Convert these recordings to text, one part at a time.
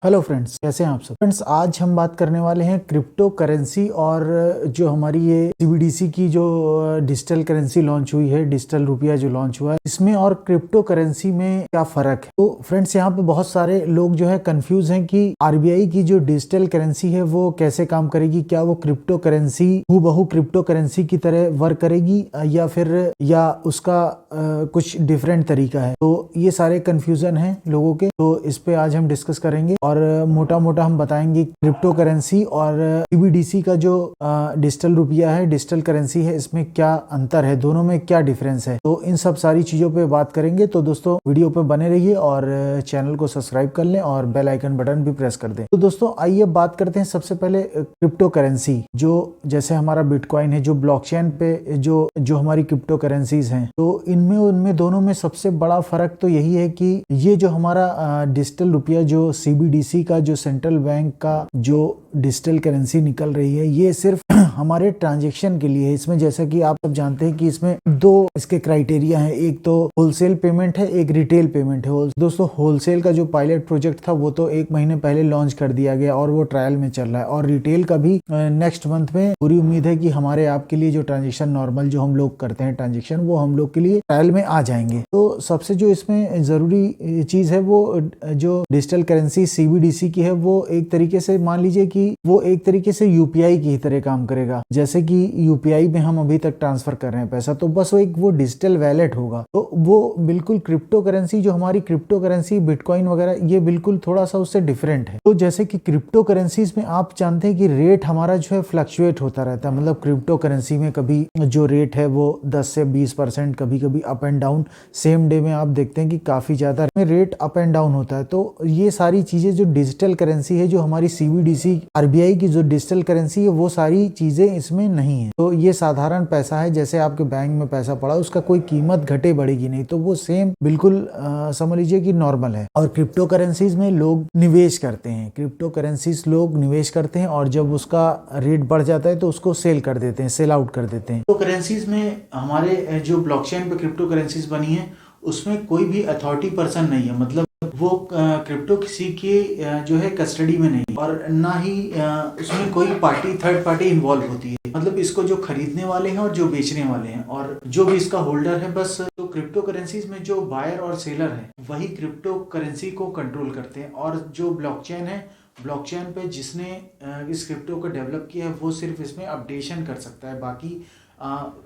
Hello friends, कैसे हैं आप सब। फ्रेंड्स, आज हम बात करने वाले हैं क्रिप्टो करेंसी और जो हमारी ये सीबीडीसी की जो डिजिटल करेंसी लॉन्च हुई है, डिजिटल रुपया जो लॉन्च हुआ है, इसमें और क्रिप्टो करेंसी में क्या फर्क है। तो फ्रेंड्स, यहाँ पे बहुत सारे लोग जो है कंफ्यूज हैं कि आरबीआई की जो डिजिटल करेंसी है वो कैसे काम करेगी, क्या वो क्रिप्टो करेंसी हूबहू क्रिप्टो करेंसी की तरह वर्क करेगी या उसका कुछ डिफरेंट तरीका है। तो ये सारे कंफ्यूजन हैं लोगों के, तो इस पे आज हम डिस्कस करेंगे और मोटा मोटा हम बताएंगे क्रिप्टो करेंसी और सीबीडीसी का जो डिजिटल रुपया है, डिजिटल करेंसी है, इसमें क्या अंतर है, दोनों में क्या डिफरेंस है। तो इन सब सारी चीजों पे बात करेंगे। तो दोस्तों, वीडियो पे बने रहिए और चैनल को सब्सक्राइब कर लें और बेल आइकन बटन भी प्रेस कर दें। तो दोस्तों, आइए बात करते हैं सबसे पहले क्रिप्टो करेंसी, जो जैसे हमारा बिटकॉइन है, जो ब्लॉकचेन पे जो हमारी क्रिप्टो करेंसीज हैं। तो उनमें दोनों में सबसे बड़ा फर्क तो यही है कि ये जो हमारा डिजिटल रुपया, जो सीबीडीसी का, जो सेंट्रल बैंक का जो डिजिटल करेंसी निकल रही है, ये सिर्फ हमारे ट्रांजैक्शन के लिए है। इसमें जैसा कि आप सब जानते हैं कि इसमें दो इसके क्राइटेरिया हैं, एक तो होलसेल पेमेंट है, एक रिटेल पेमेंट है। दोस्तों, होलसेल का जो पायलट प्रोजेक्ट था वो तो 1 महीने पहले लॉन्च कर दिया गया और वो ट्रायल में चल रहा है, और रिटेल का भी नेक्स्ट मंथ में पूरी उम्मीद है कि हमारे आपके लिए जो ट्रांजेक्शन नॉर्मल जो हम लोग करते हैं ट्रांजेक्शन, वो हम लोग के लिए ट्रायल में आ जाएंगे। तो सबसे जो इसमें जरूरी चीज है, वो जो डिजिटल करेंसी सीबीडीसी की है, वो एक तरीके से मान लीजिए कि वो एक तरीके से यूपीआई की तरह काम करेगा। जैसे कि यूपीआई में हम अभी तक ट्रांसफर कर रहे हैं पैसा, तो बस वो डिजिटल वैलेट होगा। तो वो बिल्कुल क्रिप्टो करेंसी, जो हमारी क्रिप्टो करेंसी बिटकॉइन वगैरह, ये बिल्कुल थोड़ा सा उससे डिफरेंट है। तो जैसे कि क्रिप्टो करेंसीज में आप जानते हैं कि रेट हमारा जो है फ्लक्चुएट होता रहता है। मतलब क्रिप्टो करेंसी में कभी जो रेट है वो 10 से 20%, कभी कभी up and down, same day में आप देखते हैं कि काफी ज्यादा रेट अप एंड डाउन होता है। तो ये सारी चीजें जो डिजिटल करेंसी है, जो हमारी सीबीडीसी आरबीआई की जो डिजिटल करेंसी है, वो सारी चीजें इसमें नहीं है। तो ये साधारण पैसा है, जैसे आपके बैंक में पैसा पड़ा, उसका कोई कीमत घटे बढ़ेगी नहीं, तो वो सेम बिल्कुल समझ लीजिए कि नॉर्मल है। और क्रिप्टो करेंसीज में लोग निवेश करते हैं, क्रिप्टो करेंसीज लोग निवेश करते हैं, और जब उसका रेट बढ़ जाता है तो उसको सेल कर देते हैं, सेल आउट कर देते हैं। तो करेंसीज में हमारे जो ब्लॉकचेन पे क्रिप्टो करेंसीज बनी है, उसमें कोई भी अथॉरिटी पर्सन नहीं है। मतलब वो क्रिप्टो किसी की जो है कस्टडी में नहीं, और ना ही उसमें कोई पार्टी, थर्ड पार्टी इन्वॉल्व होती है। मतलब इसको जो खरीदने वाले हैं और जो बेचने वाले हैं और जो भी इसका होल्डर है, बस तो क्रिप्टो करेंसीज में जो बायर और सेलर है, वही क्रिप्टो करेंसी को कंट्रोल करते हैं। और जो ब्लॉकचेन है, ब्लॉकचेन पे जिसने इस क्रिप्टो को डेवलप किया है, वो सिर्फ इसमें अपडेशन कर सकता है। बाकी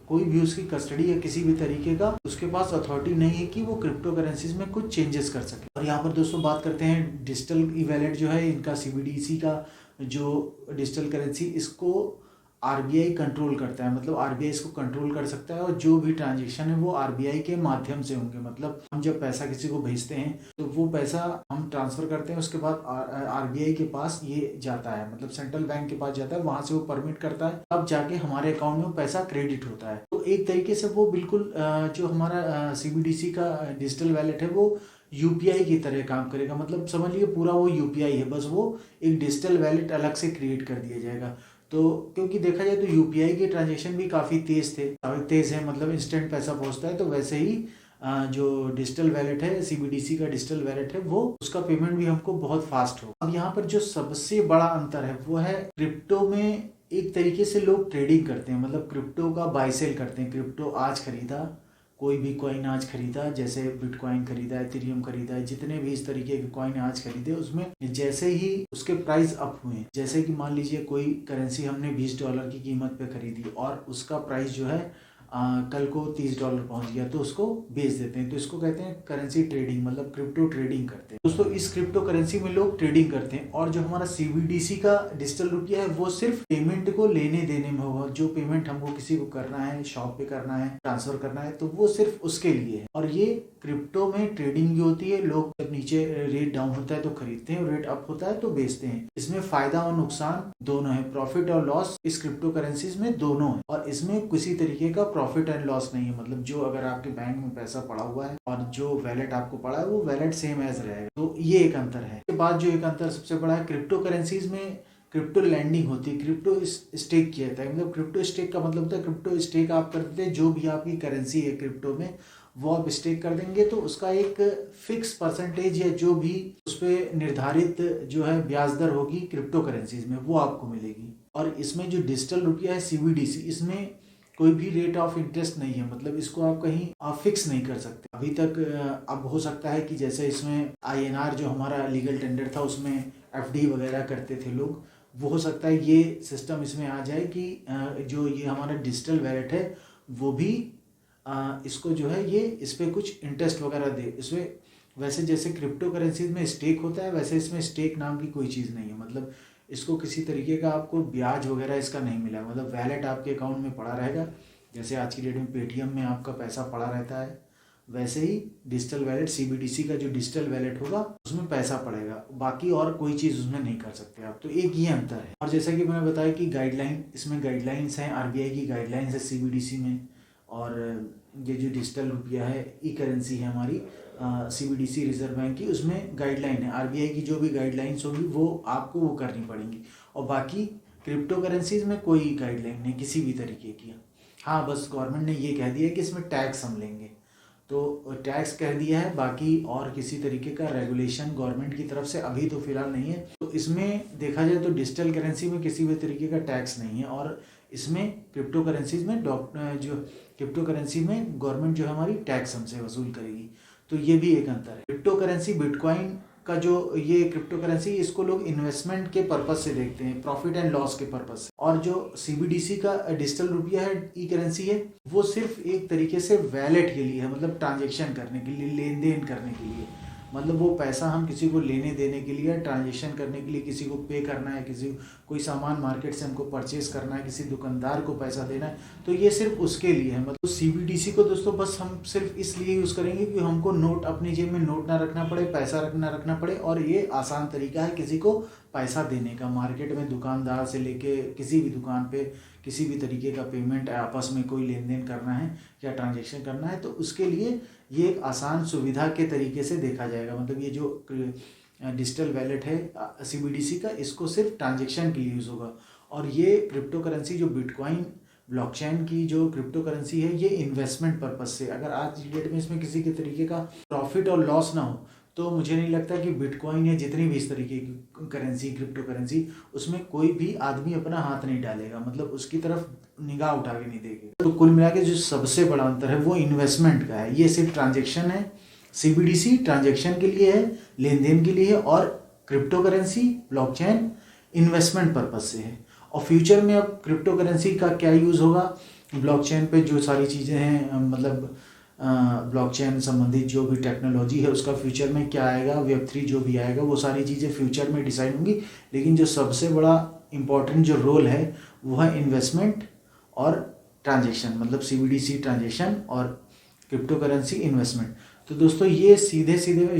कोई भी उसकी कस्टडी या किसी भी तरीके का उसके पास अथॉरिटी नहीं है कि वो क्रिप्टो करेंसीज में कुछ चेंजेस कर सके। और यहाँ पर दोस्तों बात करते हैं डिजिटल ई वैलेट जो है इनका, सीबीडीसी का जो डिजिटल करेंसी, इसको आरबीआई कंट्रोल करता है। मतलब आरबीआई इसको कंट्रोल कर सकता है, और जो भी ट्रांजैक्शन है वो आरबीआई के माध्यम से होंगे। मतलब हम जब पैसा किसी को भेजते हैं तो वो पैसा हम ट्रांसफर करते हैं, उसके बाद आरबीआई के पास ये जाता है, मतलब सेंट्रल बैंक के पास जाता है, वहां से वो परमिट करता है, अब जाके हमारे अकाउंट में पैसा क्रेडिट होता है। तो एक तरीके से वो बिल्कुल जो हमारा सीबीडीसी का डिजिटल वैलेट है, वो यूपीआई की तरह काम करेगा। मतलब समझिए पूरा वो यूपीआई है, बस वो एक डिजिटल वैलेट अलग से क्रिएट कर दिया जाएगा। तो क्योंकि देखा जाए तो यूपीआई के ट्रांजैक्शन भी काफ़ी तेज है, मतलब इंस्टेंट पैसा पहुंचता है। तो वैसे ही जो डिजिटल वैलेट है, सीबीडीसी का डिजिटल वैलेट है, वो उसका पेमेंट भी हमको बहुत फास्ट हो। अब यहाँ पर जो सबसे बड़ा अंतर है वो है, क्रिप्टो में एक तरीके से लोग ट्रेडिंग करते हैं, मतलब क्रिप्टो का बाय सेल करते हैं। क्रिप्टो आज खरीदा, कोई भी कॉइन आज खरीदा, जैसे बिटकॉइन खरीदा, इथेरियम खरीदा, जितने भी इस तरीके के कॉइन आज खरीदे, उसमें जैसे ही उसके प्राइस अप हुए, जैसे कि मान लीजिए कोई करेंसी हमने $20 की कीमत पे खरीदी और उसका प्राइस जो है कल को $30 पहुंच गया, तो उसको बेच देते हैं। तो इसको कहते हैं करेंसी ट्रेडिंग, मतलब क्रिप्टो ट्रेडिंग करते हैं। दोस्तों, इस क्रिप्टो करेंसी में लोग ट्रेडिंग करते हैं, और जो हमारा सीबीडीसी का डिजिटल रुपया है, वो सिर्फ पेमेंट को लेने देने में होगा। जो पेमेंट हमको किसी को करना है, शॉप पे करना है, ट्रांसफर करना है, तो वो सिर्फ उसके लिए है। और ये क्रिप्टो में ट्रेडिंग भी होती है। लोग जब नीचे रेट डाउन होता है तो खरीदते हैं, और रेट अप होता है तो बेचते हैं। इसमें फायदा और नुकसान दोनों है, प्रॉफिट और लॉस इस क्रिप्टो करेंसीज में दोनों है। और इसमें किसी तरीके का प्रॉफिट एंड लॉस नहीं है। मतलब जो अगर आपके बैंक में पैसा पड़ा हुआ है और जो वैलेट आपको पड़ा है, वो वैलेट सेम एज रहेगा। तो ये एक अंतर है। इसके बाद जो एक अंतर सबसे बड़ा है, क्रिप्टो करेंसीज में क्रिप्टो लैंडिंग होती है, क्रिप्टो स्टेक किया जाता है। मतलब क्रिप्टो स्टेक का मतलब होता है, क्रिप्टो स्टेक आप करते हैं, जो भी आपकी करेंसी है क्रिप्टो में, वो आप स्टेक कर देंगे, तो उसका एक फिक्स परसेंटेज या जो भी उस पर निर्धारित जो है ब्याज दर होगी क्रिप्टो करेंसीज में, वो आपको मिलेगी। और इसमें जो डिजिटल रुपया है CBDC, इसमें कोई भी रेट ऑफ इंटरेस्ट नहीं है, मतलब इसको आप कहीं फिक्स नहीं कर सकते अभी तक। अब हो सकता है कि जैसे इसमें INR जो हमारा लीगल टेंडर था उसमें FD वगैरह करते थे लोग, वो हो सकता है ये सिस्टम इसमें आ जाए कि जो ये हमारा डिजिटल वैलेट है वो भी इसको जो है ये इस पर कुछ इंटरेस्ट वगैरह दे। इसमें वैसे जैसे क्रिप्टो करेंसीज में स्टेक होता है, वैसे इसमें स्टेक नाम की कोई चीज़ नहीं है। मतलब इसको किसी तरीके का आपको ब्याज वगैरह इसका नहीं मिला, मतलब वैलेट आपके अकाउंट में पड़ा रहेगा। जैसे आज की डेट में पेटीएम में आपका पैसा पड़ा रहता है, वैसे ही डिजिटल वैलेट CBDC का जो डिजिटल वैलेट होगा उसमें पैसा पड़ेगा, बाकी और कोई चीज़ उसमें नहीं कर सकते आप। तो एक ये अंतर है। और जैसा कि मैंने बताया कि गाइडलाइन, इसमें गाइडलाइंस हैं, RBI की गाइडलाइंस है CBDC में। और ये जो डिजिटल रुपया है, करेंसी है हमारी CBDC रिजर्व बैंक की, उसमें गाइडलाइन है। RBI की जो भी गाइडलाइंस होगी वो आपको वो करनी पड़ेंगी। और बाकी क्रिप्टो करेंसीज में कोई गाइडलाइन नहीं किसी भी तरीके की। हाँ, बस गवर्नमेंट ने ये कह दिया है कि इसमें टैक्स हम लेंगे, तो टैक्स कह दिया है, बाकी और किसी तरीके का रेगुलेशन गवर्नमेंट की तरफ से अभी तो फिलहाल नहीं है। तो इसमें देखा जाए तो डिजिटल करेंसी में किसी भी तरीके का टैक्स नहीं है, और इसमें क्रिप्टो करेंसीज में जो क्रिप्टो करेंसी में गवर्नमेंट जो है हमारी टैक्स हमसे वसूल करेगी। तो ये भी एक अंतर है। क्रिप्टो करेंसी बिटकॉइन का जो ये क्रिप्टो करेंसी, इसको लोग इन्वेस्टमेंट के पर्पज से देखते हैं, प्रॉफिट एंड लॉस के पर्पज से। और जो CBDC का डिजिटल रुपया है, करेंसी है, वो सिर्फ एक तरीके से वैलेट के लिए है, मतलब ट्रांजेक्शन करने के लिए, लेन देन करने के लिए। मतलब वो पैसा हम किसी को लेने देने के लिए, ट्रांजेक्शन करने के लिए, किसी को पे करना है, किसी कोई सामान मार्केट से हमको परचेज करना है, किसी दुकानदार को पैसा देना है, तो ये सिर्फ उसके लिए है। मतलब CBDC को दोस्तों बस हम सिर्फ इसलिए यूज़ करेंगे कि हमको नोट, अपनी जेब में नोट ना रखना पड़े, पैसा रखना पड़े। और ये आसान तरीका है किसी को पैसा देने का। मार्केट में दुकानदार से लेके किसी भी दुकान पे किसी भी तरीके का पेमेंट, आपस में कोई लेन देन करना है या ट्रांजेक्शन करना है, तो उसके लिए ये एक आसान सुविधा के तरीके से देखा जाएगा। मतलब ये जो डिजिटल वैलेट है CBDC का, इसको सिर्फ ट्रांजेक्शन के लिए यूज़ होगा। और ये क्रिप्टो करेंसी जो बिटकॉइन ब्लॉकचेन की जो क्रिप्टो करेंसी है, ये इन्वेस्टमेंट पर्पज से, अगर आज की डेट में इसमें किसी के तरीके का प्रॉफिट और लॉस ना हो, तो मुझे नहीं लगता कि बिटकॉइन या जितनी भी इस तरीके की करेंसी, क्रिप्टो करेंसी, उसमें कोई भी आदमी अपना हाथ नहीं डालेगा, मतलब उसकी तरफ निगाह उठा के नहीं देखेगा। तो कुल मिला के जो सबसे बड़ा अंतर है वो इन्वेस्टमेंट का है। ये सिर्फ ट्रांजेक्शन है, CBDC ट्रांजेक्शन के लिए है, लेन देन के लिए है, और crypto currency blockchain investment purpose से है। और फ्यूचर में अब क्रिप्टो करेंसी का क्या यूज़ होगा, ब्लॉकचेन पे जो सारी चीज़ें हैं, मतलब ब्लॉकचेन संबंधित जो भी टेक्नोलॉजी है उसका फ्यूचर में क्या आएगा, Web3 जो भी आएगा, वो सारी चीज़ें फ्यूचर में डिसाइड होंगी। लेकिन जो सबसे बड़ा इम्पॉर्टेंट जो रोल है वो है इन्वेस्टमेंट और ट्रांजेक्शन, मतलब CBDC ट्रांजेक्शन और क्रिप्टो करेंसी इन्वेस्टमेंट। तो दोस्तों ये सीधे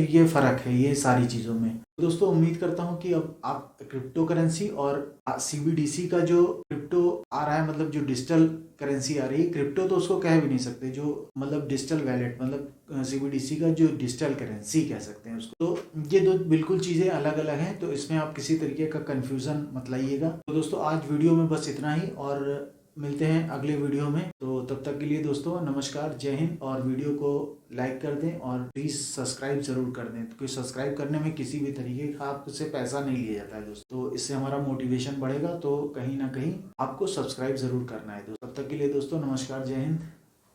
ये फ़र्क है ये सारी चीज़ों में। तो दोस्तों उम्मीद करता हूँ कि अब आप क्रिप्टो करेंसी और CBDC का जो क्रिप्टो आ रहा है, मतलब जो डिजिटल करेंसी आ रही है, क्रिप्टो तो उसको कह भी नहीं सकते, जो मतलब डिजिटल वैलेट, मतलब CBDC का जो डिजिटल करेंसी कह सकते हैं उसको। तो ये दो बिल्कुल चीज़ें अलग अलग हैं, तो इसमें आप किसी तरीके का कन्फ्यूज़न मत लाइएगा। तो दोस्तों आज वीडियो में बस इतना ही, और मिलते हैं अगले वीडियो में। तो तब तक के लिए दोस्तों नमस्कार, जय हिंद। और वीडियो को लाइक कर दें और प्लीज़ सब्सक्राइब ज़रूर कर दें, क्योंकि सब्सक्राइब करने में किसी भी तरीके का आपसे पैसा नहीं लिया जाता है दोस्तों। तो इससे हमारा मोटिवेशन बढ़ेगा, तो कहीं ना कहीं आपको सब्सक्राइब ज़रूर करना है दोस्तों। तब तक के लिए दोस्तों नमस्कार, जय हिंद।